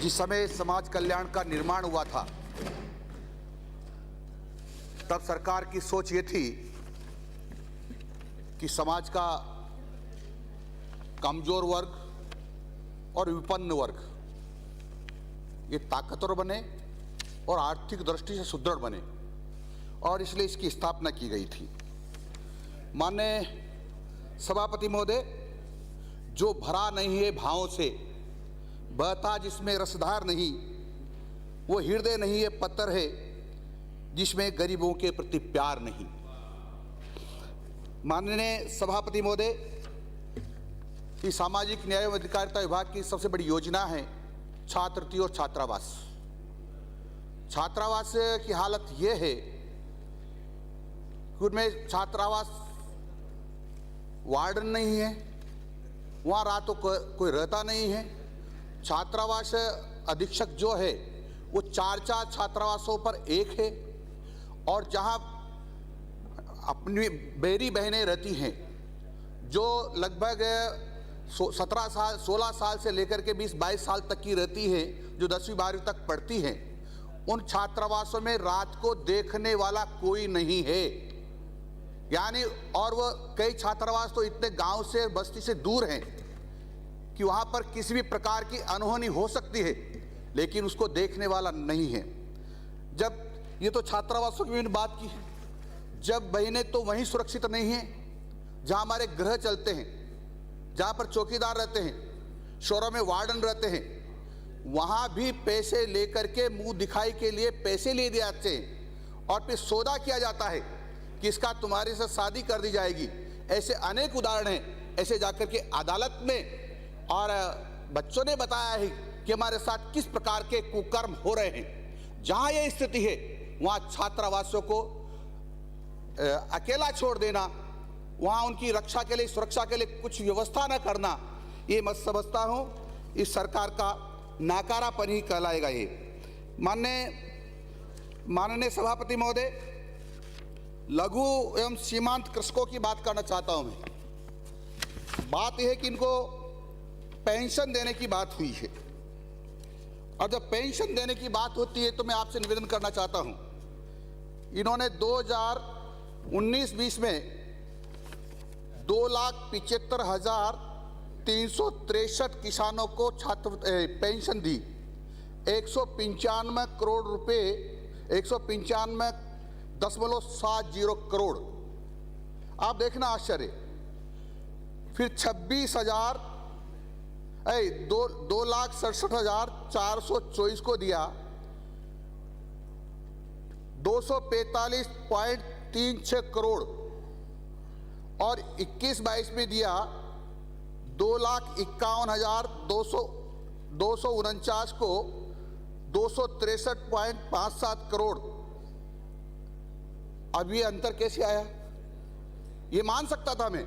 जिस समय समाज कल्याण का निर्माण हुआ था तब सरकार की सोच ये थी कि समाज का कमजोर वर्ग और विपन्न वर्ग ये ताकतवर बने और आर्थिक दृष्टि से सुदृढ़ बने, और इसलिए इसकी स्थापना की गई थी। माननीय सभापति महोदय, जो भरा नहीं है भावों से, बहता जिसमें रसधार नहीं, वो हृदय नहीं है पत्थर है जिसमें गरीबों के प्रति प्यार नहीं। माननीय सभापति महोदय, इस सामाजिक न्याय एवं अधिकारिता विभाग की सबसे बड़ी योजना है छात्रवृत्ति और छात्रावास। छात्रावास की हालत यह है कि उनमें छात्रावास वार्डन नहीं है, वहाँ रातों कोई रहता नहीं है। छात्रावास अधीक्षक जो है वो 4 छात्रावासों पर एक है, और जहाँ अपनी बेरी बहनें रहती हैं जो लगभग 16 साल से लेकर के 20-22 साल तक की रहती है, जो 10वीं 12वीं तक पढ़ती हैं, उन छात्रावासों में रात को देखने वाला कोई नहीं है। यानी और वो कई छात्रावास तो इतने गांव से बस्ती से दूर हैं कि वहाँ पर किसी भी प्रकार की अनहोनी हो सकती है, लेकिन उसको देखने वाला नहीं है। जब ये तो छात्रावासों की मैंने बात की, जब बहनें तो वहीं सुरक्षित नहीं हैं जहाँ हमारे गृह चलते हैं, जहाँ पर चौकीदार रहते हैं, शहरों में वार्डन रहते हैं, वहाँ भी पैसे लेकर के मुंह दिखाई के लिए पैसे ले दिए जाते हैं और फिर सौदा किया जाता है कि इसका तुम्हारे साथ शादी कर दी जाएगी। ऐसे अनेक उदाहरण हैं। ऐसे जाकर के अदालत में और बच्चों ने बताया है कि हमारे साथ किस प्रकार के कुकर्म हो रहे हैं। जहाँ ये स्थिति है वहाँ छात्रावासों को अकेला छोड़ देना, वहाँ उनकी रक्षा के लिए, सुरक्षा के लिए कुछ व्यवस्था न करना, ये मैं समझता हूँ इस सरकार का नाकारापन ही कहलाएगा। ये माननीय सभापति महोदय, लघु एवं सीमांत कृषकों की बात करना चाहता हूँ मैं। बात यह है कि इनको पेंशन देने की बात हुई है, और जब पेंशन देने की बात होती है तो मैं आपसे निवेदन करना चाहता हूँ, इन्होंने 2019-20 में 2,75,363 किसानों को पेंशन दी। 195 करोड़ रुपए, 195.70 करोड़। आप देखना आश्चर्य। फिर 2,67,424 को दिया, 245.36 करोड़, और 21-22 में दिया 2,51,249 को 263.57 करोड़। अब ये अंतर कैसे आया? ये मान सकता था मैं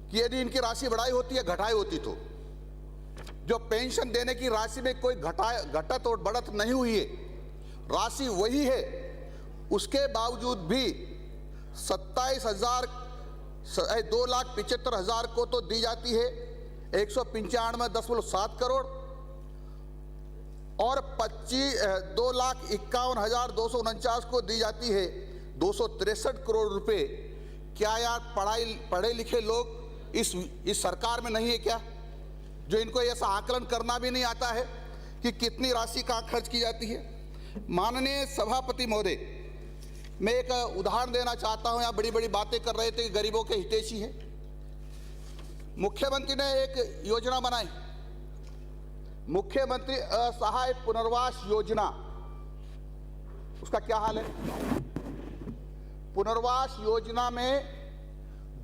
कि यदि इनकी राशि बढ़ाई होती या घटाई होती तो। जो पेंशन देने की राशि में कोई घटत और बढ़त नहीं हुई है, राशि वही है, उसके बावजूद भी 2,75,000 को तो दी जाती है 195.7 करोड़, और 2,51,249 को दी जाती है 263 करोड़ रुपए। क्या यार पढ़े लिखे लोग इस सरकार में नहीं है क्या, जो इनको ऐसा आकलन करना भी नहीं आता है कि कितनी राशि कहाँ खर्च की जाती है? माननीय सभापति महोदय, मैं एक उदाहरण देना चाहता हूं। यहाँ बड़ी बड़ी बातें कर रहे थे कि गरीबों के हितैषी है। मुख्यमंत्री ने एक योजना बनाई, मुख्यमंत्री असहाय पुनर्वास योजना। उसका क्या हाल है? पुनर्वास योजना में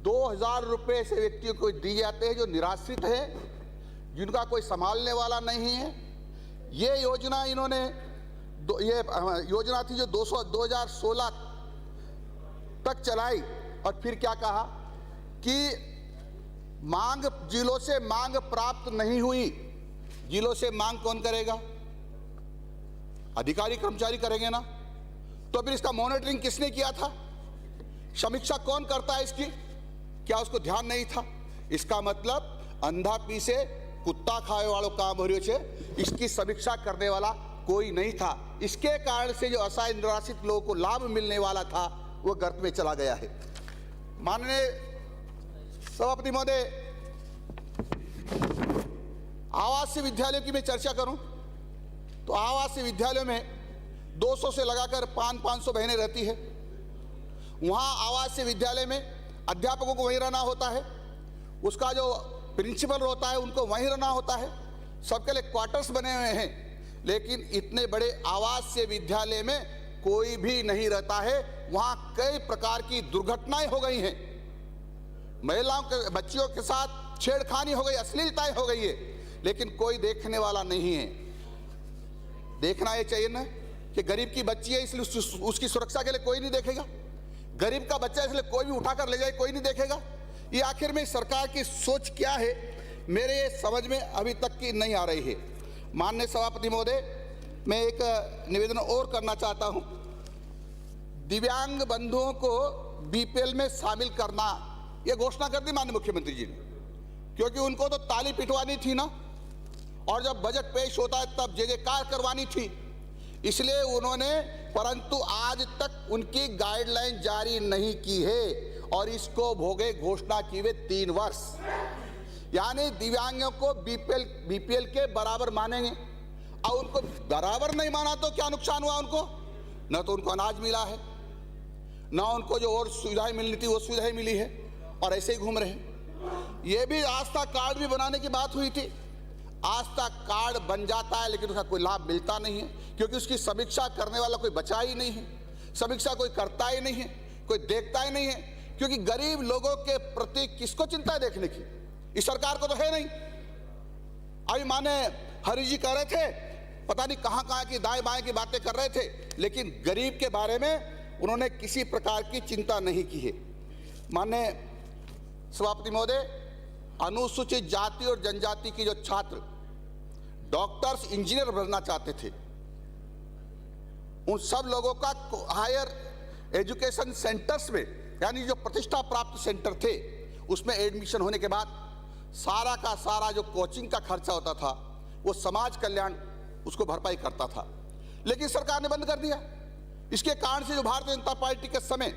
2,000 रुपये से व्यक्तियों को दिए जाते हैं जो निराश्रित है, जिनका कोई संभालने वाला नहीं है। ये योजना इन्होंने ये योजना थी जो 2016 तक चलाई, और फिर क्या कहा कि जिलों से मांग प्राप्त नहीं हुई। जिलों से मांग कौन करेगा? अधिकारी कर्मचारी करेंगे ना। तो फिर इसका मॉनिटरिंग किसने किया था? समीक्षा कौन करता है इसकी? क्या उसको ध्यान नहीं था? इसका मतलब अंधा पीसे कुत्ता खाए वालों काम हो रही है, इसकी समीक्षा करने वाला कोई नहीं था। इसके कारण से जो असहाय निराश्रित लोगों को लाभ मिलने वाला था वो गर्त में चला गया है। माननीय सभापति महोदय, आवासीय विद्यालयों की मैं चर्चा करूं तो आवासीय विद्यालयों में 200 से लगाकर 500 बहनें रहती है। वहाँ आवासीय विद्यालय में अध्यापकों को वहीं रहना होता है, उसका जो प्रिंसिपल होता है उनको वहीं रहना होता है, सबके लिए क्वार्टर्स बने हुए हैं। लेकिन इतने बड़े आवासीय विद्यालय में कोई भी नहीं रहता है। वहाँ कई प्रकार की दुर्घटनाएं हो गई हैं, महिलाओं के बच्चियों के साथ छेड़खानी हो गई, अश्लीलताएं हो गई है, लेकिन कोई देखने वाला नहीं है। देखना ये चाहिए ना कि गरीब की बच्ची है इसलिए उसकी सुरक्षा के लिए कोई नहीं देखेगा, गरीब का बच्चा इसलिए कोई भी उठाकर ले जाए कोई नहीं देखेगा। ये आखिर में सरकार की सोच क्या है, मेरे समझ में अभी तक की नहीं आ रही है। माननीय सभापति महोदय, मैं एक निवेदन और करना चाहता हूं। दिव्यांग बंधुओं को बीपीएल में शामिल करना, यह घोषणा कर दी माननीय मुख्यमंत्री जी ने, क्योंकि उनको तो ताली पिटवानी थी ना, और जब बजट पेश होता है तब जय जयकार करवानी थी, इसलिए उन्होंने, परंतु आज तक उनकी गाइडलाइन जारी नहीं की है और इसको भोगे घोषणा की हुए 3 वर्ष। यानी दिव्यांगों को बीपीएल के बराबर मानेंगे, और उनको बराबर नहीं माना तो क्या नुकसान हुआ उनको? न तो उनको अनाज मिला है, न उनको जो और सुविधाएं मिलनी थी वो सुविधाएं मिली है, और ऐसे ही घूम रहे हैं। ये भी आस्था कार्ड भी बनाने की बात हुई थी। आस्था कार्ड बन जाता है लेकिन उसका कोई लाभ मिलता नहीं है, क्योंकि उसकी समीक्षा करने वाला कोई बचा ही नहीं है, समीक्षा कोई करता ही नहीं है, कोई देखता ही नहीं है, क्योंकि गरीब लोगों के प्रति किसको चिंता है देखने की? इस सरकार को तो है नहीं। अभी माने हरि जी कह रहे थे, पता नहीं कहां कहां की दाएं बाएं की बातें कर रहे थे, लेकिन गरीब के बारे में उन्होंने किसी प्रकार की चिंता नहीं की है। माननीय सभापति महोदय, अनुसूचित जाति और जनजाति की जो छात्र डॉक्टर्स इंजीनियर बनना चाहते थे, उन सब लोगों का हायर एजुकेशन सेंटर्स में, यानी जो प्रतिष्ठा प्राप्त सेंटर थे, उसमें एडमिशन होने के बाद सारा का सारा जो कोचिंग का खर्चा होता था वो समाज कल्याण उसको भरपाई करता था, लेकिन सरकार ने बंद कर दिया। इसके कारण से जो भारतीय जनता पार्टी के समय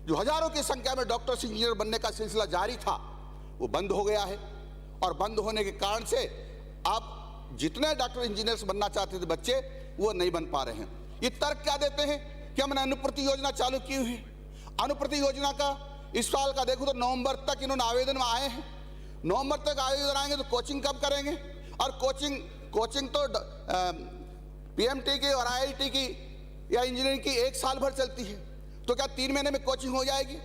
जो हजारों की संख्या में डॉक्टर्स इंजीनियर बनने का सिलसिला जारी था वो बंद हो गया है, और बंद होने के कारण से अब जितने डॉक्टर इंजीनियर्स बनना चाहते थे बच्चे वो नहीं बन पा रहे हैं। ये तर्क क्या देते हैं कि हमने अनुप्रति योजना चालू की हुई है। अनुप्रति योजना का इस साल का देखो तो नवंबर तक इन्होंने आवेदन में आए हैं। नवंबर तक आवेदन आएंगे तो कोचिंग कब करेंगे? और कोचिंग तो पीएमटी की और आईआईटी की या इंजीनियरिंग की 1 साल भर चलती है, तो क्या 3 महीने में कोचिंग हो जाएगी?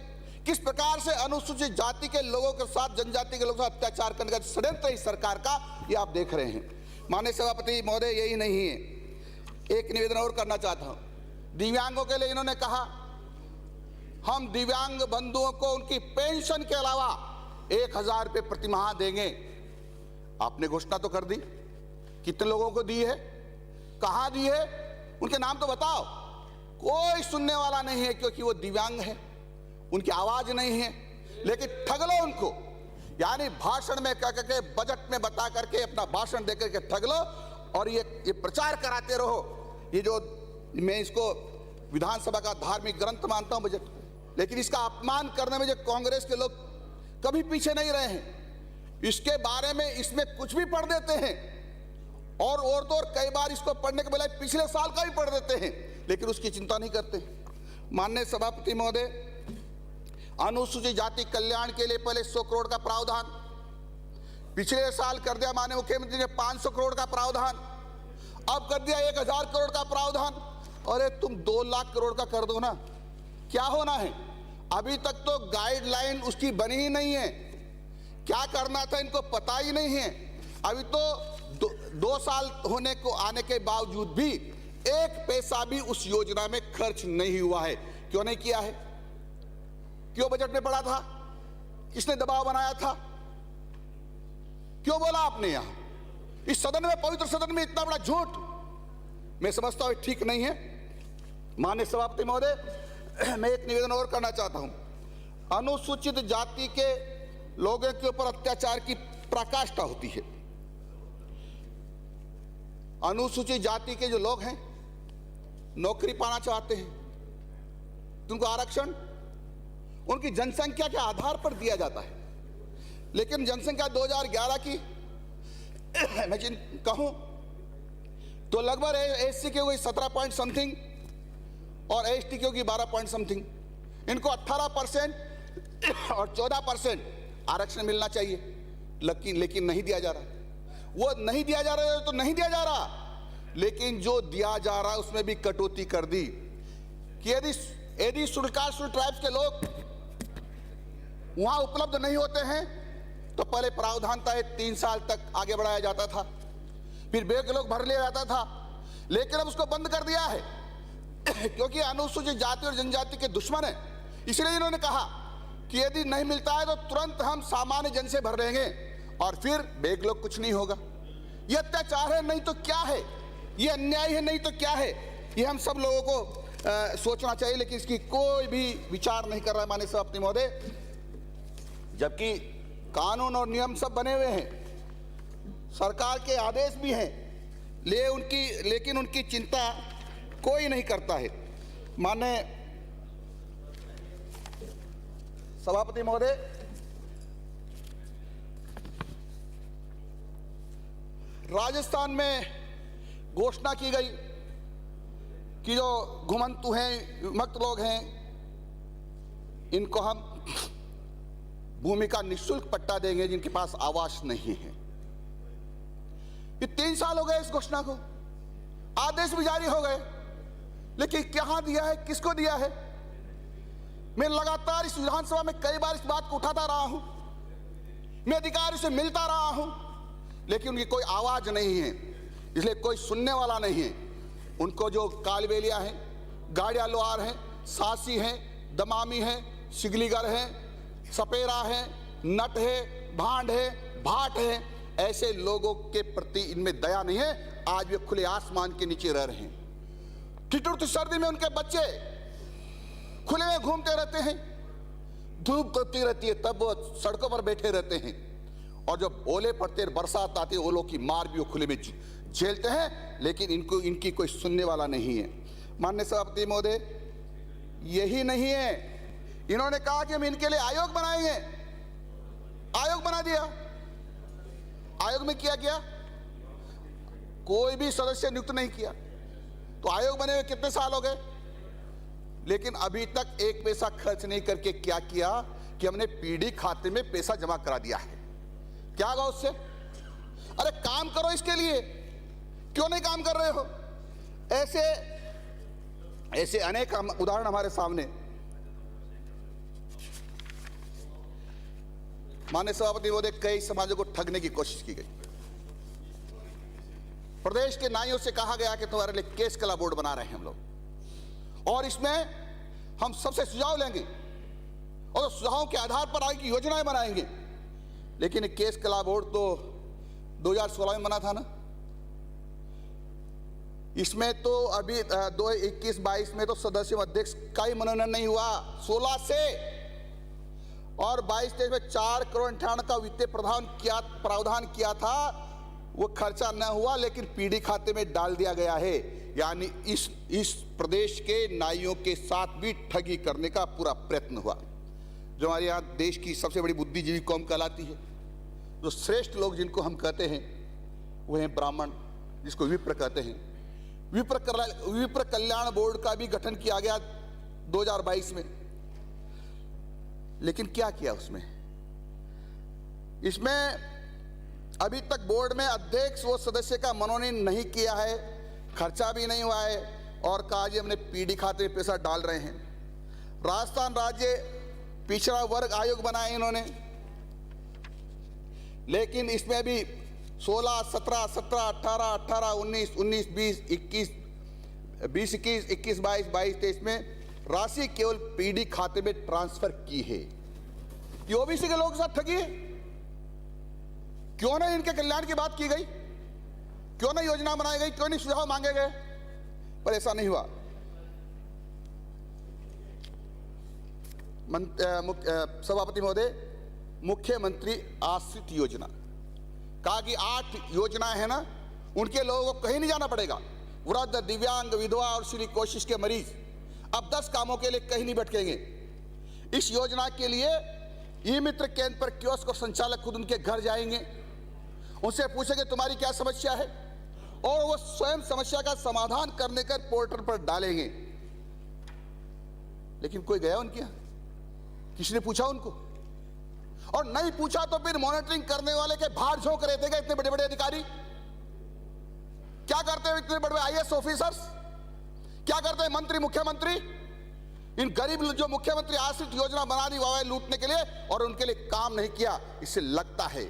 किस प्रकार से अनुसूचित जाति के लोगों के साथ, जनजाति के लोगों के साथ अत्याचार करने का षड्यंत्र इस सरकार का, ये आप देख रहे हैं। माननीय सभापति महोदय, यही नहीं है, एक निवेदन और करना चाहता हूं। दिव्यांगों के लिए इन्होंने कहा हम दिव्यांग बंधुओं को उनकी पेंशन के अलावा 1000 रुपये प्रति माह देंगे। आपने घोषणा तो कर दी, कितने लोगों को दी है, कहां दी है, उनके नाम तो बताओ। कोई सुनने वाला नहीं है, क्योंकि वो दिव्यांग है, उनकी आवाज नहीं है। लेकिन ठग लो उनको, यानी भाषण में कह करके, बजट में बता करके, अपना भाषण दे करके ठग लो, और ये प्रचार कराते रहो। ये जो मैं इसको विधानसभा का धार्मिक ग्रंथ मानता हूं बजट को, लेकिन इसका अपमान करने में जो कांग्रेस के लोग कभी पीछे नहीं रहे हैं। इसके बारे में इसमें कुछ भी पढ़ देते हैं, और तो और कई बार इसको पढ़ने के बजाय पिछले साल का भी पढ़ देते हैं, लेकिन उसकी चिंता नहीं करते। माननीय सभापति महोदय, अनुसूचित जाति कल्याण के लिए पहले 100 करोड़ का प्रावधान, पिछले साल कर दिया माननीय मुख्यमंत्री ने 500 करोड़ का प्रावधान, अब कर दिया 1000 करोड़ का प्रावधान। अरे तुम 2 लाख करोड़ का कर दो ना, क्या होना है? अभी तक तो गाइडलाइन उसकी बनी ही नहीं है, क्या करना था इनको पता ही नहीं है। अभी तो 2 साल होने को आने के बावजूद भी 1 पैसा भी उस योजना में खर्च नहीं हुआ है। क्यों नहीं किया है? क्यों बजट में पड़ा था? किसने दबाव बनाया था? क्यों बोला आपने? यहां इस सदन में, पवित्र सदन में इतना बड़ा झूठ, मैं समझता हूं ठीक नहीं है। माननीय सभापति महोदय, मैं एक निवेदन और करना चाहता हूं। अनुसूचित जाति के लोगों के ऊपर अत्याचार की पराकाष्ठा होती है। अनुसूचित जाति के जो लोग हैं, नौकरी पाना चाहते हैं, तुमको आरक्षण उनकी जनसंख्या के आधार पर दिया जाता है। लेकिन जनसंख्या 2011 की मैं कहूं तो लगभग एससी की होगी 17 पॉइंट समथिंग और एसटी की होगी 12 पॉइंट समथिंग। इनको 18% और 14% आरक्षण मिलना चाहिए, लेकिन नहीं दिया जा रहा। वो नहीं दिया जा रहा है तो नहीं दिया जा रहा, लेकिन जो दिया जा रहा है उसमें भी कटौती कर दी कि यदि शेड्यूल ट्राइब्स के लोग वहां उपलब्ध नहीं होते हैं तो पहले प्रावधान था 3 साल तक आगे बढ़ाया जाता था, फिर बेग लोग भर लिया जाता था, लेकिन अब उसको बंद कर दिया है क्योंकि अनुसूचित जाति और जनजाति के दुश्मन है। इसलिए इन्होंने कहा कि यदि नहीं मिलता है तो तुरंत हम सामान्य जन से भर देंगे और फिर बेग लोग कुछ नहीं होगा। ये अत्याचार है नहीं तो क्या है, ये अन्याय है नहीं तो क्या है, ये हम सब लोगों को सोचना चाहिए। लेकिन इसकी कोई भी विचार नहीं कर रहा है माननीय सभापति महोदय, जबकि कानून और नियम सब बने हुए हैं, सरकार के आदेश भी हैं, लेकिन उनकी चिंता कोई नहीं करता है। माननीय सभापति महोदय, राजस्थान में घोषणा की गई कि जो घुमंतु हैं, विमुक्त लोग हैं, इनको हम भूमि का निःशुल्क पट्टा देंगे जिनके पास आवास नहीं है। ये 3 साल हो गए इस घोषणा को, आदेश भी जारी हो गए, लेकिन कहां दिया है, किसको दिया है? मैं लगातार इस विधानसभा में कई बार इस बात को उठाता रहा हूं, मैं अधिकारियों से मिलता रहा हूं, लेकिन उनकी कोई आवाज नहीं है, इसलिए कोई सुनने वाला नहीं है। उनको जो कालबेलिया हैं, गाड़िया लोहार हैं, सासी हैं, दमामी हैं, सिगलीगर हैं, सपेरा है, नट है, भांड है, भाट है, ऐसे लोगों के प्रति इनमें दया नहीं है। आज वे खुले आसमान के नीचे रह रहे हैं। ठिठुर सर्दी में उनके बच्चे खुले में घूमते रहते हैं, धूप करती रहती है तब वो सड़कों पर बैठे रहते हैं, और जब ओले पड़ते हैं, बरसात आती है, ओलों की मार भी वो खुले में झेलते हैं, लेकिन इनकी कोई सुनने वाला नहीं है। माननीय सभापति महोदय, यही नहीं है, इन्होंने कहा कि हम इनके लिए आयोग बनाएंगे, आयोग बना दिया। आयोग में किया गया, कोई भी सदस्य नियुक्त नहीं किया, तो आयोग बने हुए कितने साल हो गए, लेकिन अभी तक एक पैसा खर्च नहीं करके क्या किया कि हमने पीडी खाते में पैसा जमा करा दिया है। क्या होगा उससे? अरे काम करो इसके लिए, क्यों नहीं काम कर रहे हो? ऐसे अनेक उदाहरण हमारे सामने। माननीय सभापति महोदय, कई समाजों को ठगने की कोशिश की गई। प्रदेश के नाइयों से कहा गया कि तुम्हारे लिए केस कला बोर्ड बना रहे हैं हम लोग, और इसमें हम सबसे सुझाव लेंगे और सुझावों के आधार पर आगे योजनाएं बनाएंगे। लेकिन केस कला बोर्ड तो 2016 में बना था ना, इसमें तो अभी 2021-22 में तो सदस्य अध्यक्ष का ही मनोनयन नहीं हुआ 16 से, और 22-23 में 4 करोड़ 58 का वित्तीय प्रावधान किया था, वो खर्चा न हुआ, लेकिन पीडी खाते में डाल दिया गया है। यानी इस प्रदेश के नाइयों के साथ भी ठगी करने का पूरा प्रयत्न हुआ। जो हमारे यहाँ देश की सबसे बड़ी बुद्धिजीवी कौम कहलाती है, जो श्रेष्ठ लोग जिनको हम कहते हैं, वो हैं ब्राह्मण, जिसको विप्र कहते हैं। विप्र कल्याण बोर्ड का भी गठन किया गया 2022 में, लेकिन क्या किया उसमें? इसमें अभी तक बोर्ड में अध्यक्ष व सदस्य का मनोनयन नहीं किया है, खर्चा भी नहीं हुआ है, और कहा जी हमने पीडी खाते में पैसा डाल रहे हैं। राजस्थान राज्य पिछड़ा वर्ग आयोग बनाए इन्होंने, लेकिन इसमें भी 16, 17, 17, 18, 18, 19, 19, 20, 21, 20, 21, 21, 22, 22, 23 में राशि केवल पीडी खाते में ट्रांसफर की है। ये ओबीसी के लोगों के साथ ठगी है। क्यों नहीं इनके कल्याण की बात की गई, क्यों नहीं योजना बनाई गई, क्यों नहीं सुझाव मांगे गए? पर ऐसा नहीं हुआ। सभापति महोदय, मुख्यमंत्री आश्रित योजना कहा कि 8 योजनाएं है ना, उनके लोगों को कहीं नहीं जाना पड़ेगा। वृद्ध, दिव्यांग, विधवा और श्री कोशिश के मरीज अब 10 कामों के लिए कहीं नहीं भटकेंगे। इस योजना के लिए ई मित्र केंद्र पर कियोस्क और संचालक खुद उनके घर जाएंगे, उनसे पूछेंगे तुम्हारी क्या समस्या है, और वो स्वयं समस्या का समाधान करने का पोर्टल पर डालेंगे। लेकिन कोई गया उनके यहां? किसी ने पूछा उनको? और नहीं पूछा तो फिर मॉनिटरिंग करने वाले के भार झोंक रहे थे। इतने बड़े बड़े अधिकारी क्या करते हैं? इतने बड़े बड़े आईएएस ऑफिसर्स क्या करते हैं? मंत्री, मुख्यमंत्री, इन गरीब जो मुख्यमंत्री आश्रित योजना बना दी वाह लूटने के लिए, और उनके लिए काम नहीं किया। इससे लगता है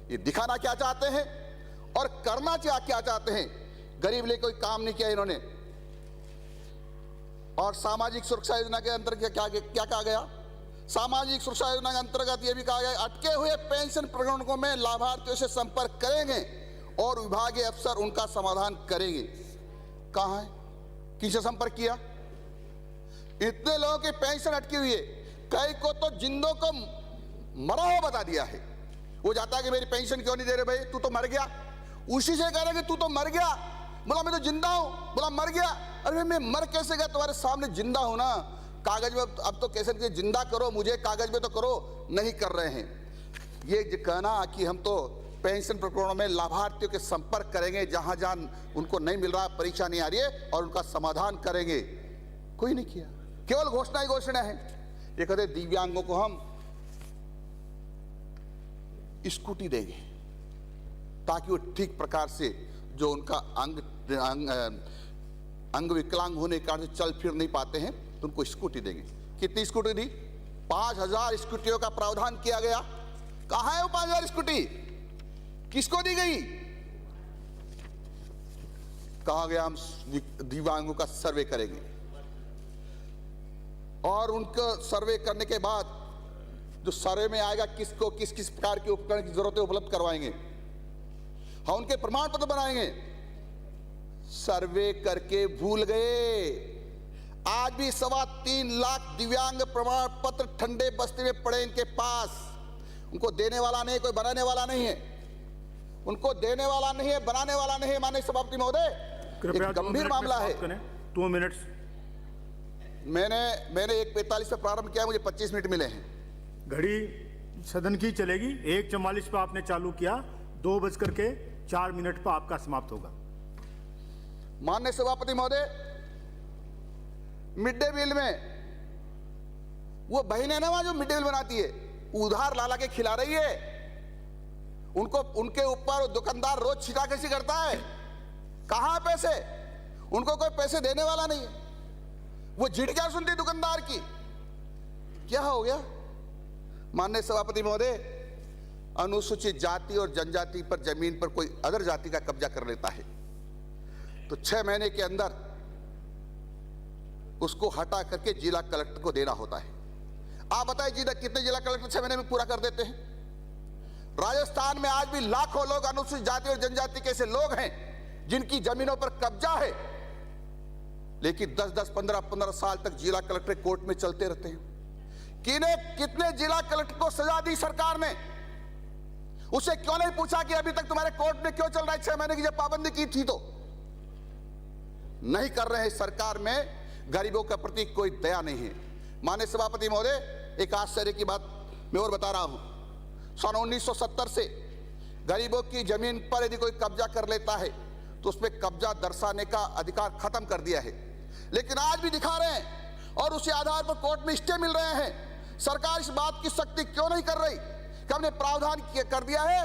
ये दिखाना क्या चाहते हैं और करना क्या चाहते हैं। गरीब लिए कोई काम नहीं किया इन्होंने। और सामाजिक सुरक्षा योजना के अंतर्गत क्या कहा गया? सामाजिक सुरक्षा योजना के अंतर्गत यह भी कहा गया अटके हुए पेंशन प्रकरणों में लाभार्थियों से संपर्क करेंगे और विभागीय अफसर उनका समाधान करेंगे। कहां है? किससे संपर्क किया? इतने लोगों की पेंशन अटकी हुई है, कई को तो जिंदों को मरा हुआ बता दिया है। वो जाता है कि मेरी पेंशन क्यों नहीं दे रहे भाई, तू तो मर गया। उसी से कह रहे कि तू तो मर गया। बोला मैं तो जिंदा हूं। बोला मर गया। अरे मैं मर कैसे गया? तुम्हारे सामने जिंदा हूं ना। कागज में अब तो कैसे जिंदा करो मुझे, कागज में तो करो, नहीं कर रहे हैं। ये कहना कि हम तो पेंशन प्रकरणों में लाभार्थियों के संपर्क करेंगे, जहां जहां उनको नहीं मिल रहा, परीक्षा नहीं आ रही है, और उनका समाधान करेंगे, कोई नहीं किया। केवल घोषणा ही घोषणा है। ये कहते दिव्यांगों को हम स्कूटी देंगे ताकि वो ठीक प्रकार से जो उनका अंग विकलांग होने के कारण चल फिर नहीं पाते हैं, तो उनको स्कूटी देंगे। कितनी स्कूटी दी? 5000 स्कूटियों का प्रावधान किया गया। कहां है वो 5000 स्कूटी? किसको दी गई? कहा गया हम दिव्यांगों का सर्वे करेंगे, और उनका सर्वे करने के बाद जो सर्वे में आएगा किसको किस किस प्रकार के उपकरण की जरूरत है उपलब्ध करवाएंगे, हम उनके प्रमाण पत्र बनाएंगे। सर्वे करके भूल गए। आज भी 3.25 लाख दिव्यांग प्रमाण पत्र ठंडे बस्ते में पड़े इनके पास। उनको देने वाला नहीं, कोई बनाने वाला नहीं है। उनको देने वाला नहीं है, बनाने वाला नहीं है। माननीय सभापति महोदय, एक गंभीर मामला है। 2 मिनट्स। मैंने 1:45 से प्रारंभ किया, मुझे 25 मिनट मिले हैं। घड़ी सदन की चलेगी। 1:44 पर आपने चालू किया, 2:04 पर आपका समाप्त होगा। माननीय सभापति महोदय, मिड डे मील में वो बहन है ना वहां जो मिड डे मील बनाती है, उधार लाला के खिला रही है। उनको उनके ऊपर दुकानदार रोज छिटाकशी करता है। कहां पैसे? उनको कोई पैसे देने वाला नहीं है। वो झिड़कियां सुनती दुकानदार की। क्या हो गया? माननीय सभापति महोदय, अनुसूचित जाति और जनजाति पर जमीन पर कोई अदर जाति का कब्जा कर लेता है तो 6 महीने के अंदर उसको हटा करके जिला कलेक्टर को देना होता है। आप बताइए कितने जिला कलेक्टर 6 महीने में पूरा कर देते हैं? राजस्थान में आज भी लाखों लोग अनुसूचित जाति और जनजाति के ऐसे लोग हैं जिनकी जमीनों पर कब्जा है, लेकिन 10-10, 15-15 साल तक जिला कलेक्टर कोर्ट में चलते रहते हैं। कितने जिला कलेक्टर को सजा दी सरकार ने? उसे क्यों नहीं पूछा कि अभी तक तुम्हारे कोर्ट में क्यों चल रहा है? 6 महीने की जब पाबंदी की थी तो नहीं कर रहे हैं। सरकार में गरीबों के प्रति कोई दया नहीं है। माननीय सभापति महोदय, एक आश्चर्य की बात मैं और बता रहा हूं। सन 1970 से गरीबों की जमीन पर यदि कोई कब्जा कर लेता है तो उसमें कब्जा दर्शाने का अधिकार खत्म कर दिया है, लेकिन आज भी दिखा रहे हैं और उसी आधार पर कोर्ट में स्टे मिल रहे हैं। सरकार इस बात की सख्ती क्यों नहीं कर रही कि हमने प्रावधान कर दिया है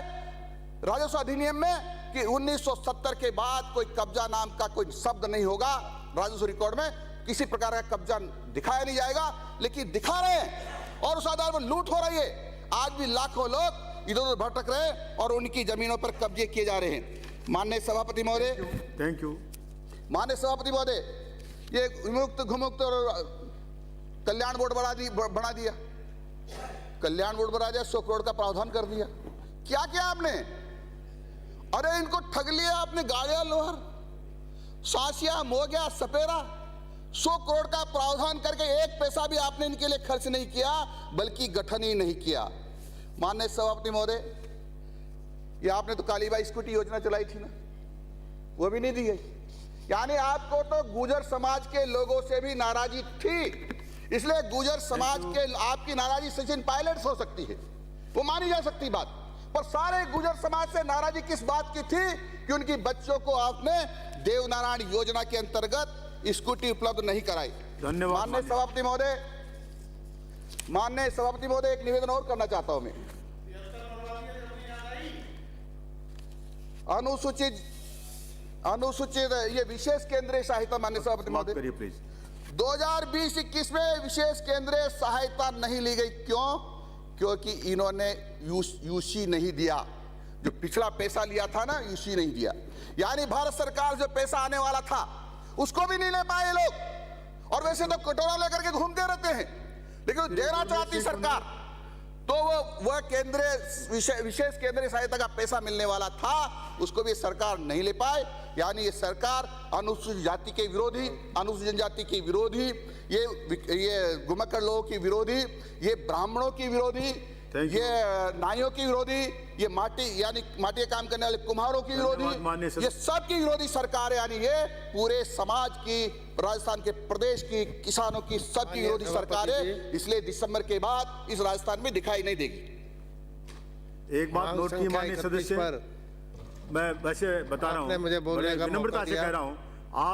राजस्व अधिनियम में कि 1970 के बाद कोई कब्जा नाम का कोई शब्द नहीं होगा। राजस्व रिकॉर्ड में किसी प्रकार का कब्जा दिखाया नहीं जाएगा, लेकिन दिखा रहे हैं और उस आधार पर लूट हो रही है। आज भी लाखों लोग इधर उधर भटक रहे हैं और उनकी जमीनों पर कब्जे किए जा रहे हैं। माननीय सभापति महोदय, थैंक यू। माननीय सभापति महोदय, ये विमुक्त घुमुक्त और कल्याण बोर्ड बना दिया। कल्याण बोर्ड बना दिया, 100 करोड़ का प्रावधान कर दिया। क्या किया आपने? अरे इनको ठग लिया आपने। गाड़िया लोहर, सासिया, मोगिया, सपेरा, 100 करोड़ का प्रावधान करके 1 पैसा भी आपने इनके लिए खर्च नहीं किया, बल्कि गठन ही नहीं किया। माननीय सभापति महोदय, ये आपने तो कालीबाई स्कूटी योजना चलाई थी ना, वो भी नहीं दी गई। यानी आपको तो गुर्जर समाज के लोगों से भी नाराजगी थी, इसलिए गुर्जर समाज के आपकी नाराजगी सचिन पायलट हो सकती है, वो मानी जा सकती बात, पर सारे गुर्जर समाज से नाराजगी किस बात की थी कि उनकी बच्चों को आपने देवनारायण योजना के अंतर्गत स्कूटी उपलब्ध नहीं कराई। धन्यवाद। माननीय सभापति महोदय, एक निवेदन और करना चाहता हूं मैं। अनुसूचित ये विशेष केंद्रीय सहायता, माननीय सभापति बात महोदय, करिए प्लीज। 2020-21 में विशेष केंद्रीय सहायता नहीं ली गई। क्यों? क्योंकि इन्होंने यूसी नहीं दिया, जो पिछला पैसा लिया था ना, यूसी नहीं दिया। यानी भारत सरकार जो पैसा आने वाला था उसको भी नहीं ले पाए लोग, और वैसे तो कटोरा लेकर के घूमते रहते हैं, लेकिन देना चाहती सरकार, तो वह केंद्रीय विशेष केंद्रीय सहायता का पैसा मिलने वाला था, उसको भी सरकार नहीं ले पाए। यानी ये सरकार अनुसूचित जाति के विरोधी, अनुसूचित जनजाति के विरोधी, ये गुमक्कड़ लोगों की विरोधी, ये ब्राह्मणों की विरोधी, ये नाइयों की विरोधी, ये माटी का काम करने वाले कुम्हारों की विरोधी, ये सब की विरोधी सरकार है। यानी ये पूरे समाज की, राजस्थान के प्रदेश की, किसानों की, सबकी विरोधी सरकार है। इसलिए दिसंबर के बाद इस राजस्थान में दिखाई नहीं देगी। एक बात नोट की माननीय सदस्य, मैं वैसे बता रहा हूँ, मुझे बोलने का विनम्रता मौका से दिया। कह रहा हूँ